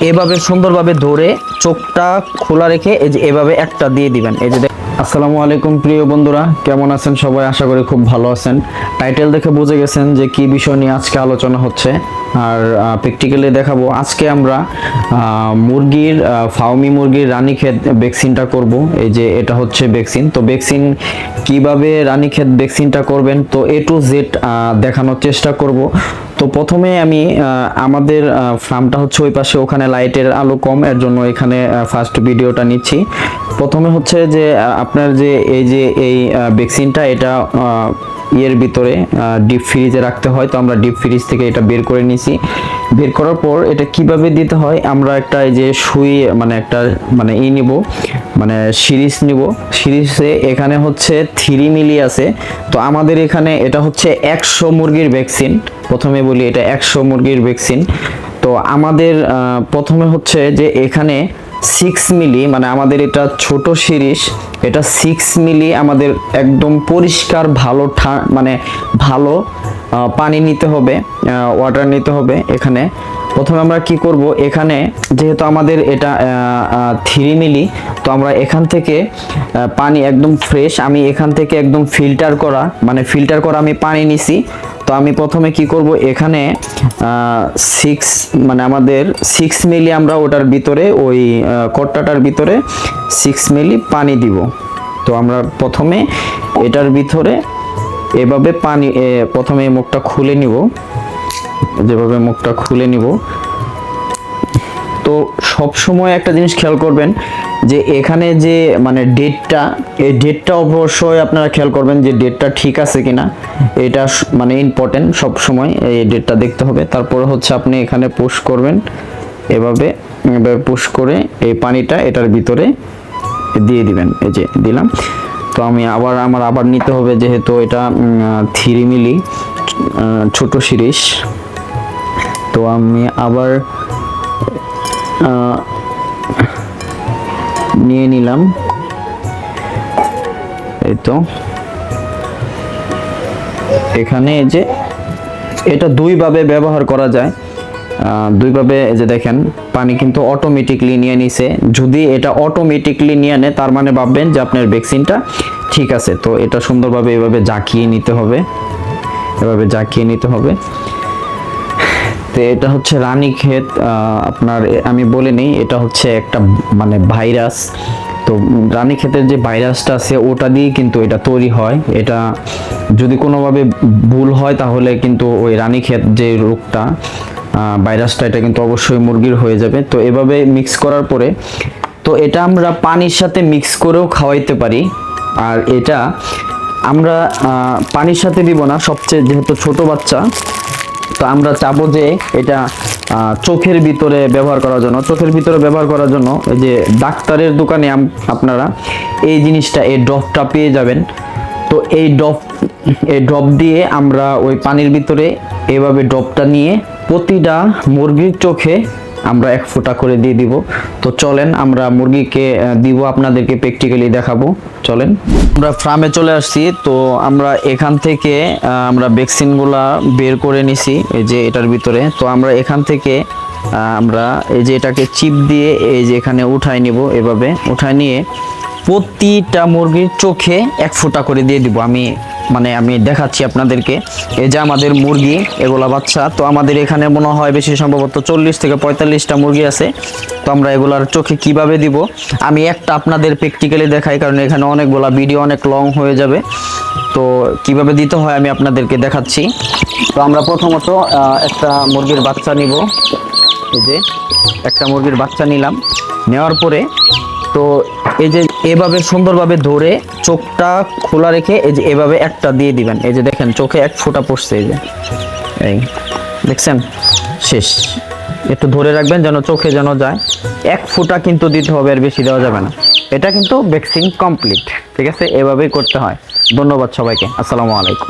এভাবে সুন্দরভাবে ধরে চোখটা খোলা রেখে এই যে এভাবে একটা দিয়ে দিবেন। এই যে আসসালামু আলাইকুম প্রিয় বন্ধুরা, কেমন আছেন সবাই? আশা করি খুব ভালো আছেন। টাইটেল দেখে বুঝে গেছেন যে কি বিষয় নিয়ে আজকে আলোচনা হচ্ছে, আর প্র্যাকটিক্যালি দেখাবো। আজকে আমরা মুরগির ফার্মি মুরগির রানীক্ষেত ভ্যাকসিনটা করব। এই যে এটা হচ্ছে ভ্যাকসিন। তো ভ্যাকসিন কিভাবে রানীক্ষেত ভ্যাকসিনটা করবেন তো A to Z দেখানোর চেষ্টা করব। তো প্রথমে আমি আমাদের ফার্মটা হচ্ছে ওই পাশে, ওখানে লাইটের আলো কম, এর জন্য এখানে ফার্স্ট ভিডিওটা নিচ্ছি। প্রথমে হচ্ছে যে আপনার যে এই ভ্যাকসিনটা এটা এর ভিতরে ডিপ ফ্রিজে রাখতে হয়। তো আমরা ডিপ ফ্রিজ থেকে এটা বের করে নিছি। বের করার পর এটা কিভাবে দিতে হয়, আমরা একটা এই যে সুই মানে নিব, মানে সিরিজ নিব। সিরিজে এখানে হচ্ছে 3 মিলি আছে। তো আমাদের এখানে এটা হচ্ছে 100 মুরগির ভ্যাকসিন। প্রথমে বলি এটা 100 মুরগির ভ্যাকসিন। তো আমাদের প্রথমে হচ্ছে যে এখানে 6 মিলি, মানে আমাদের এটা ছোট সিরিজ, এটা 6 মিলি আমাদের একদম পরিষ্কার ভালো পানি নিতে হবে, ওয়াটার নিতে হবে। এখানে প্রথমে আমরা কি করব, এখানে যেহেতু আমাদের এটা 3 মিলি, তো আমরা এখান থেকে পানি একদম ফ্রেশ, আমি এখান থেকে একদম ফিল্টার করা আমি পানি নিছি। তো আমি প্রথমে কি করব, এখানে আমাদের 6 মিলি আমরা ওটার ভিতরে, ওই কট্টাটার ভিতরে 6 মিলি পানি দিব। তো আমরা প্রথমে এটার ভিতরে এভাবে পানি, প্রথমে মুখটা খুলে নিব, যেভাবে মুখটা খুলে নিব। তো সব সময় একটা জিনিস খেয়াল করবেন যে এখানে যে ডেটটা, এই ডেটটা অবশ্যই আপনারা খেয়াল করবেন যে ডেটটা ঠিক আছে কিনা। এটা ইম্পর্টেন্ট, সব সময় এই ডেটটা দেখতে হবে। তারপরে হচ্ছে আপনি এখানে পুশ করবেন, এভাবে পুশ করে এই পানিটা এটার ভিতরে দিয়ে দিবেন। এই যে দিলাম। তো আমার আবার নিতে হবে, যেহেতু এটা 3 মিলি ছোট সিরিজ। তো আমি আবার নিয়ে নিলাম। এই তো এখানে এই যে এটা দুইভাবে ব্যবহার করা যায়, দুইভাবে। এই যে দেখেন পানি কিন্তু অটোমেটিকলি নিয়ে নিছে। যদি এটা অটোমেটিকলি নিয়ে নেয় তার মানে ভাববেন যে আপনার ভ্যাকসিনটা ঠিক আছে। তো এটা সুন্দরভাবে এভাবে জাকিয়ে নিতে হবে, তো এটা হচ্ছে রানীক্ষেত। আপনার আমি বলে নেই, এটা হচ্ছে একটা ভাইরাস। তো রানীক্ষেতের যে ভাইরাসটা আছে ওটা দিয়ে কিন্তু এটা তৈরি হয়। এটা যদি কোনোভাবে ভুল হয় তাহলে কিন্তু ওই রানীক্ষেত যে রোগটা, ভাইরাসটা, এটা কিন্তু অবশ্যই মুরগির হয়ে যাবে। তো এভাবে মিক্স করার পরে, তো এটা আমরা পানির সাথে মিক্স করেও খাওয়াইতে পারি। আর এটা আমরা পানির সাথে দিব না, সবচেয়ে যেহেতু ছোট বাচ্চা, তো আমরা চাবো যে এটা চোখের ভিতরে ব্যবহার করার জন্য এই যে ডাক্তারের দোকানে আপনারা এই জিনিসটা, এই ড্রপটা পেয়ে যাবেন। তো এই ড্রপ দিয়ে আমরা ওই পানির ভিতরে এভাবে ড্রপটা নিয়ে প্রতিটা মুরগির চোখে আমরা 1 ফোঁটা করে দিয়ে দিব। তো চলেন আমরা মুরগিকে দিব, আপনাদেরকে প্র্যাকটিক্যালি দেখাবো। চলেন, আমরা ফার্মে চলে আসছি। তো আমরা এখান থেকে আমরা ভ্যাকসিনগুলা বের করে নিছি এই যে এটার ভিতরে। তো আমরা এখান থেকে আমরা এই যে এটাকে চিপ দিয়ে এই যে এখানে উঠাই নিব। এভাবে উঠায় নিয়ে প্রতিটা মুরগির চোখে 1 ফোঁটা করে দিয়ে দিব। আমি দেখাচ্ছি আপনাদেরকে। এই যে আমাদের মুরগি, এগুলা বাচ্চা। তো আমাদের এখানে মনে হয় বেশি সম্ভবত 40 থেকে 45টা মুরগি আছে। তো আমরা এগুলার চোখে কিভাবে দিব আমি একটা আপনাদের প্র্যাকটিক্যালি দেখাই, কারণ এখানে অনেকগুলা ভিডিও অনেক লং হয়ে যাবে। তো কিভাবে দিতে হয় আমি আপনাদেরকে দেখাচ্ছি। তো আমরা প্রথমত একটা মুরগির বাচ্চা নিব। এই যে একটা মুরগির বাচ্চা নিলাম। নেওয়ার পরে তো এই যে এভাবে সুন্দরভাবে ধরে চোখটা খোলা রেখে এই যে এভাবে একটা দিয়ে দিবেন। এই যে দেখেন চোখে 1 ফোঁটা পড়ছে, এই যে এই দেখছেন, শেষ। একটু ধরে রাখবেন যেন চোখে যেন যায়। 1 ফোঁটা কিন্তু দিতে হবে, আর বেশি দেওয়া যাবে না। এটা কিন্তু ভ্যাকসিন কমপ্লিট, ঠিক আছে? এভাবেই করতে হয়। ধন্যবাদ সবাইকে। আসসালামু আলাইকুম।